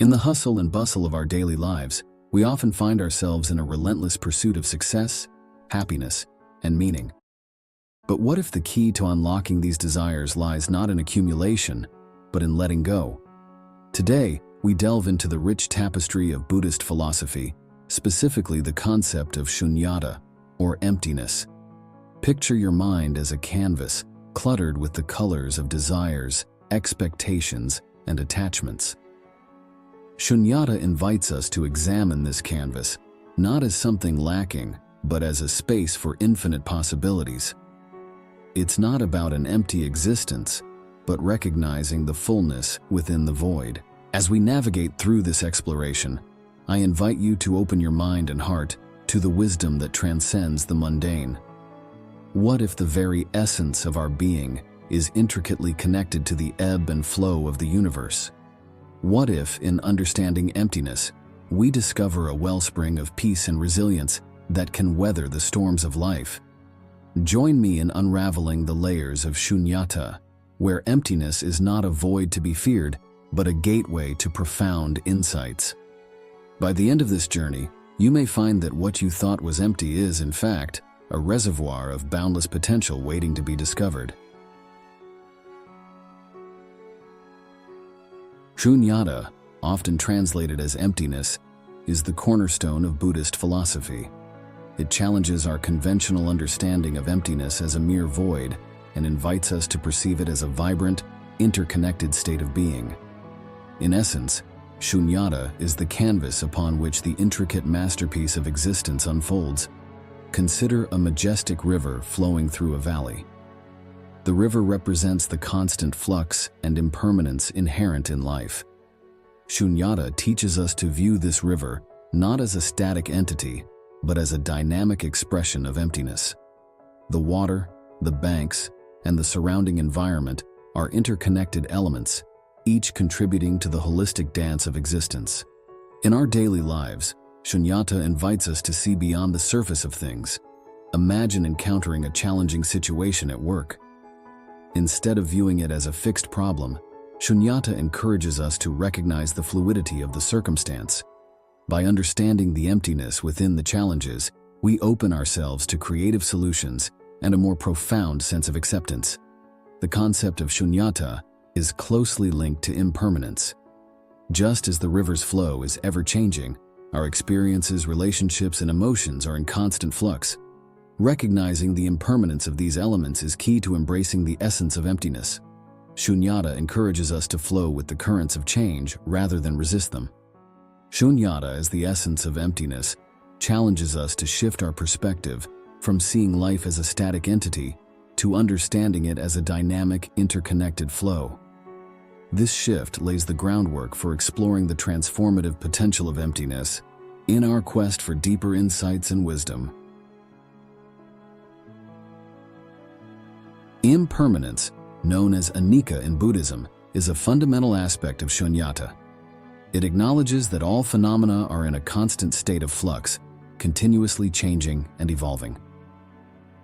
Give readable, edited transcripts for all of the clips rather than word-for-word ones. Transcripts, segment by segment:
In the hustle and bustle of our daily lives, we often find ourselves in a relentless pursuit of success, happiness, and meaning. But what if the key to unlocking these desires lies not in accumulation, but in letting go? Today, we delve into the rich tapestry of Buddhist philosophy, specifically the concept of Shunyata, or emptiness. Picture your mind as a canvas, cluttered with the colors of desires, expectations, and attachments. Shunyata invites us to examine this canvas, not as something lacking, but as a space for infinite possibilities. It's not about an empty existence, but recognizing the fullness within the void. As we navigate through this exploration, I invite you to open your mind and heart to the wisdom that transcends the mundane. What if the very essence of our being is intricately connected to the ebb and flow of the universe? What if, in understanding emptiness, we discover a wellspring of peace and resilience that can weather the storms of life? Join me in unraveling the layers of Shunyata, where emptiness is not a void to be feared, but a gateway to profound insights. By the end of this journey, you may find that what you thought was empty is, in fact, a reservoir of boundless potential waiting to be discovered. Shunyata, often translated as emptiness, is the cornerstone of Buddhist philosophy. It challenges our conventional understanding of emptiness as a mere void and invites us to perceive it as a vibrant, interconnected state of being. In essence, Shunyata is the canvas upon which the intricate masterpiece of existence unfolds. Consider a majestic river flowing through a valley. The river represents the constant flux and impermanence inherent in life. Shunyata teaches us to view this river not as a static entity, but as a dynamic expression of emptiness. The water, the banks, and the surrounding environment are interconnected elements, each contributing to the holistic dance of existence. In our daily lives, Shunyata invites us to see beyond the surface of things. Imagine encountering a challenging situation at work. Instead of viewing it as a fixed problem, Shunyata encourages us to recognize the fluidity of the circumstance. By understanding the emptiness within the challenges, we open ourselves to creative solutions and a more profound sense of acceptance. The concept of Shunyata is closely linked to impermanence. Just as the river's flow is ever-changing, our experiences, relationships, and emotions are in constant flux. Recognizing the impermanence of these elements is key to embracing the essence of emptiness. Shunyata encourages us to flow with the currents of change rather than resist them. Shunyata, as the essence of emptiness, challenges us to shift our perspective from seeing life as a static entity to understanding it as a dynamic, interconnected flow. This shift lays the groundwork for exploring the transformative potential of emptiness in our quest for deeper insights and wisdom. Impermanence, known as anicca in Buddhism, is a fundamental aspect of Shunyata. It acknowledges that all phenomena are in a constant state of flux, continuously changing and evolving.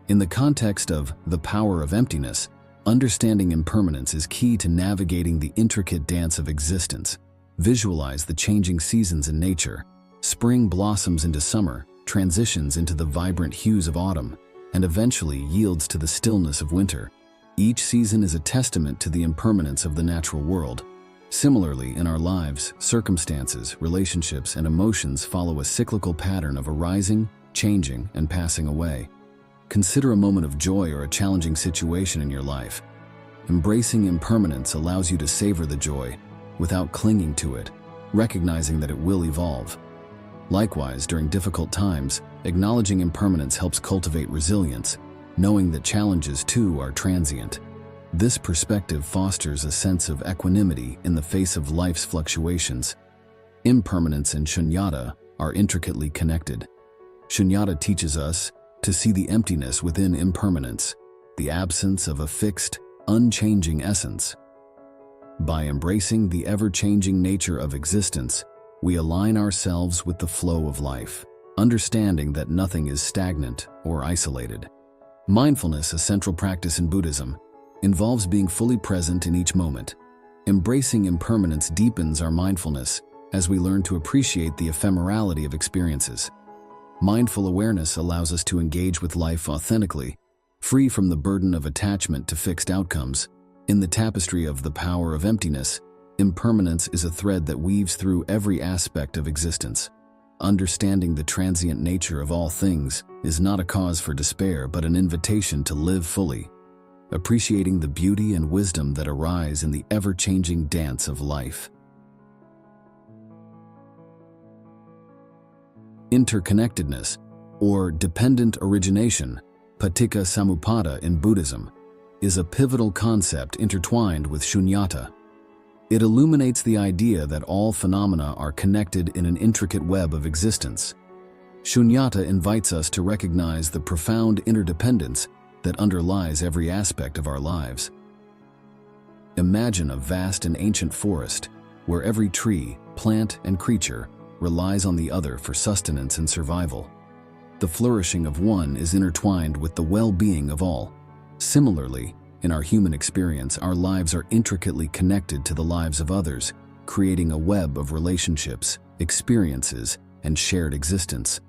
In the context of the power of emptiness, understanding impermanence is key to navigating the intricate dance of existence. Visualize the changing seasons in nature. Spring blossoms into summer, transitions into the vibrant hues of autumn, and eventually yields to the stillness of winter. Each season is a testament to the impermanence of the natural world. Similarly, in our lives, circumstances, relationships, and emotions follow a cyclical pattern of arising, changing, and passing away. Consider a moment of joy or a challenging situation in your life. Embracing impermanence allows you to savor the joy without clinging to it, recognizing that it will evolve. Likewise, during difficult times, acknowledging impermanence helps cultivate resilience, knowing that challenges too are transient. This perspective fosters a sense of equanimity in the face of life's fluctuations. Impermanence and Shunyata are intricately connected. Shunyata teaches us to see the emptiness within impermanence, the absence of a fixed, unchanging essence. By embracing the ever-changing nature of existence, we align ourselves with the flow of life, understanding that nothing is stagnant or isolated. Mindfulness, a central practice in Buddhism, involves being fully present in each moment. Embracing impermanence deepens our mindfulness, as we learn to appreciate the ephemerality of experiences. Mindful awareness allows us to engage with life authentically, free from the burden of attachment to fixed outcomes. In the tapestry of the power of emptiness, impermanence is a thread that weaves through every aspect of existence. Understanding the transient nature of all things is not a cause for despair but an invitation to live fully, appreciating the beauty and wisdom that arise in the ever-changing dance of life. Interconnectedness, or dependent origination, paticca samuppada in Buddhism, is a pivotal concept intertwined with Shunyata. It illuminates the idea that all phenomena are connected in an intricate web of existence. Shunyata invites us to recognize the profound interdependence that underlies every aspect of our lives. Imagine a vast and ancient forest where every tree, plant, and creature relies on the other for sustenance and survival. The flourishing of one is intertwined with the well-being of all. Similarly, in our human experience, our lives are intricately connected to the lives of others, creating a web of relationships, experiences, and shared existence.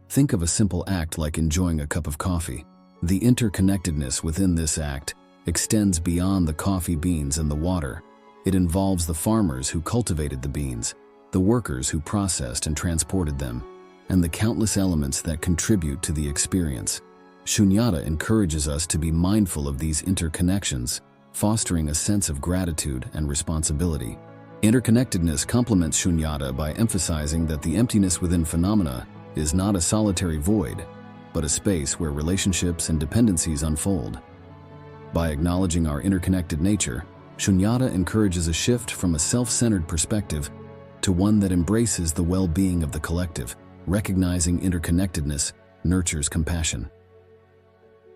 Think of a simple act like enjoying a cup of coffee. The interconnectedness within this act extends beyond the coffee beans and the water. It involves the farmers who cultivated the beans, the workers who processed and transported them, and the countless elements that contribute to the experience. Shunyata encourages us to be mindful of these interconnections, fostering a sense of gratitude and responsibility. Interconnectedness complements Shunyata by emphasizing that the emptiness within phenomena is not a solitary void, but a space where relationships and dependencies unfold. By acknowledging our interconnected nature, Shunyata encourages a shift from a self-centered perspective to one that embraces the well-being of the collective. Recognizing interconnectedness nurtures compassion.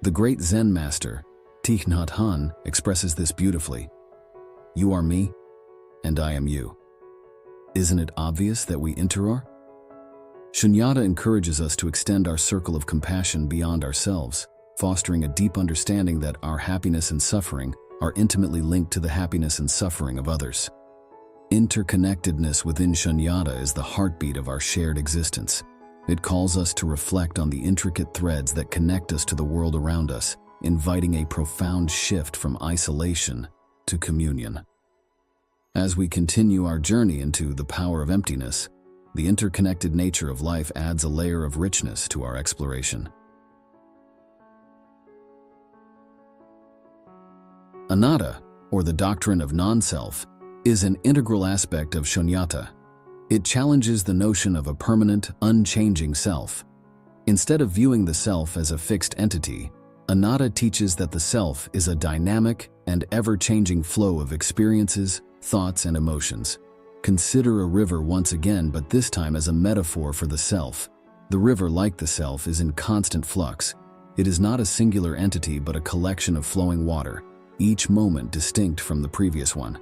The great Zen master, Thich Nhat Hanh, expresses this beautifully. You are me, and I am you. Isn't it obvious that we interare? Shunyata encourages us to extend our circle of compassion beyond ourselves, fostering a deep understanding that our happiness and suffering are intimately linked to the happiness and suffering of others. Interconnectedness within Shunyata is the heartbeat of our shared existence. It calls us to reflect on the intricate threads that connect us to the world around us, inviting a profound shift from isolation to communion. As we continue our journey into the power of emptiness, the interconnected nature of life adds a layer of richness to our exploration. Anatta, or the doctrine of non-self, is an integral aspect of Shunyata. It challenges the notion of a permanent, unchanging self. Instead of viewing the self as a fixed entity, Anatta teaches that the self is a dynamic and ever-changing flow of experiences, thoughts, and emotions. Consider a river once again, but this time as a metaphor for the self. The river, like the self, is in constant flux. It is not a singular entity but a collection of flowing water, each moment distinct from the previous one.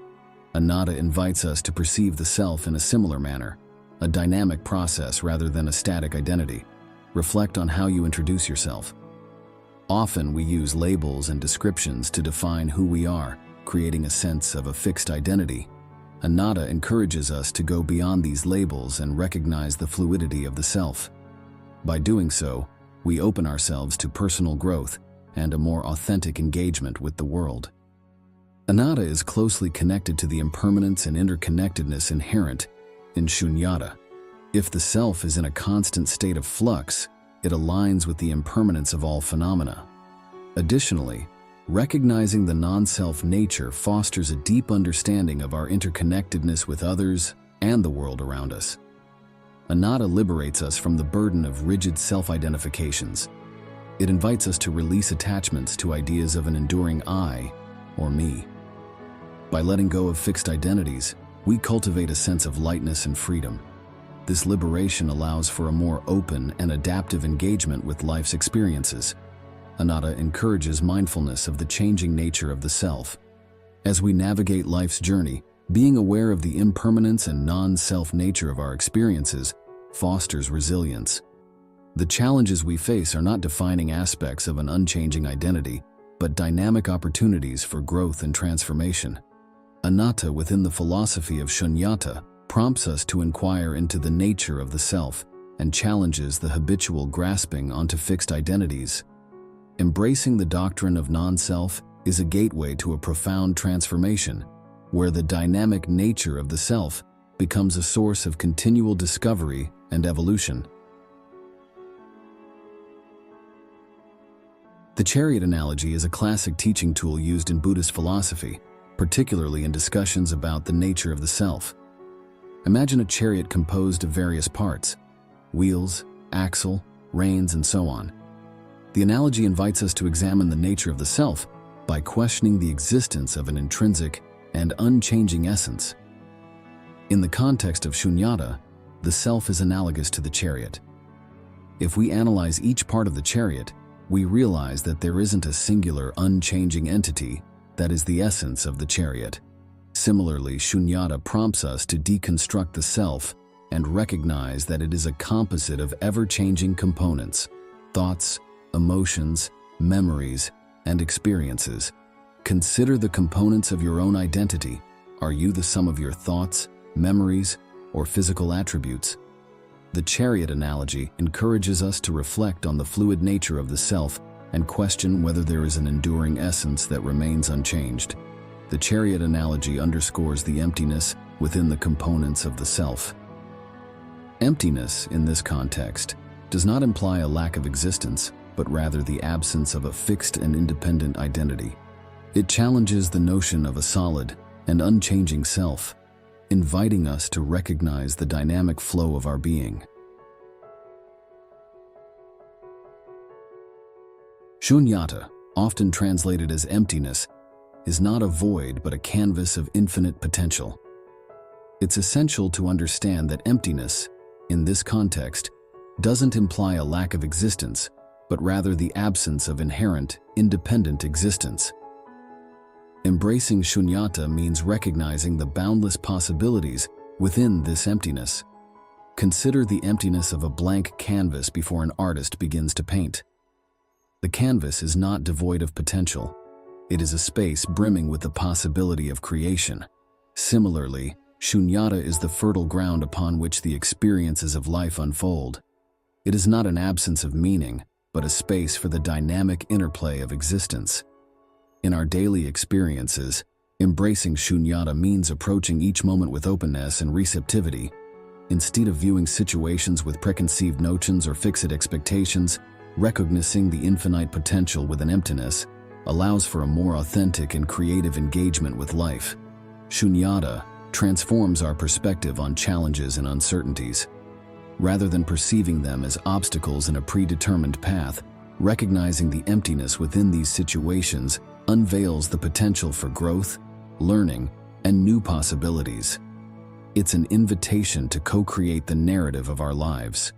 Anatta invites us to perceive the self in a similar manner, a dynamic process rather than a static identity. Reflect on how you introduce yourself. Often we use labels and descriptions to define who we are, creating a sense of a fixed identity. Anatta encourages us to go beyond these labels and recognize the fluidity of the self. By doing so, we open ourselves to personal growth and a more authentic engagement with the world. Anatta is closely connected to the impermanence and interconnectedness inherent in Shunyata. If the self is in a constant state of flux, it aligns with the impermanence of all phenomena. Additionally, recognizing the non-self nature fosters a deep understanding of our interconnectedness with others and the world around us. Anatta liberates us from the burden of rigid self-identifications. It invites us to release attachments to ideas of an enduring I or me. By letting go of fixed identities, we cultivate a sense of lightness and freedom. This liberation allows for a more open and adaptive engagement with life's experiences. Anatta encourages mindfulness of the changing nature of the self. As we navigate life's journey, being aware of the impermanence and non-self nature of our experiences fosters resilience. The challenges we face are not defining aspects of an unchanging identity, but dynamic opportunities for growth and transformation. Anatta within the philosophy of Shunyata prompts us to inquire into the nature of the self and challenges the habitual grasping onto fixed identities. Embracing the doctrine of non-self is a gateway to a profound transformation, where the dynamic nature of the self becomes a source of continual discovery and evolution. The Chariot Analogy is a classic teaching tool used in Buddhist philosophy, particularly in discussions about the nature of the self. Imagine a chariot composed of various parts: wheels, axle, reins, and so on. The analogy invites us to examine the nature of the self by questioning the existence of an intrinsic and unchanging essence. In the context of Shunyata, the self is analogous to the chariot. If we analyze each part of the chariot, we realize that there isn't a singular, unchanging entity that is the essence of the chariot. Similarly, Shunyata prompts us to deconstruct the self and recognize that it is a composite of ever-changing components: thoughts, emotions, memories, and experiences. Consider the components of your own identity. Are you the sum of your thoughts, memories, or physical attributes? The Chariot Analogy encourages us to reflect on the fluid nature of the self and question whether there is an enduring essence that remains unchanged. The Chariot Analogy underscores the emptiness within the components of the self. Emptiness, in this context, does not imply a lack of existence, but rather the absence of a fixed and independent identity. It challenges the notion of a solid and unchanging self, inviting us to recognize the dynamic flow of our being. Shunyata, often translated as emptiness, is not a void but a canvas of infinite potential. It's essential to understand that emptiness, in this context, doesn't imply a lack of existence, but rather the absence of inherent, independent existence. Embracing Shunyata means recognizing the boundless possibilities within this emptiness. Consider the emptiness of a blank canvas before an artist begins to paint. The canvas is not devoid of potential. It is a space brimming with the possibility of creation. Similarly, Shunyata is the fertile ground upon which the experiences of life unfold. It is not an absence of meaning, but a space for the dynamic interplay of existence. In our daily experiences, embracing Shunyata means approaching each moment with openness and receptivity. Instead of viewing situations with preconceived notions or fixed expectations, recognizing the infinite potential within emptiness allows for a more authentic and creative engagement with life. Shunyata transforms our perspective on challenges and uncertainties. Rather than perceiving them as obstacles in a predetermined path, recognizing the emptiness within these situations unveils the potential for growth, learning, and new possibilities. It's an invitation to co-create the narrative of our lives.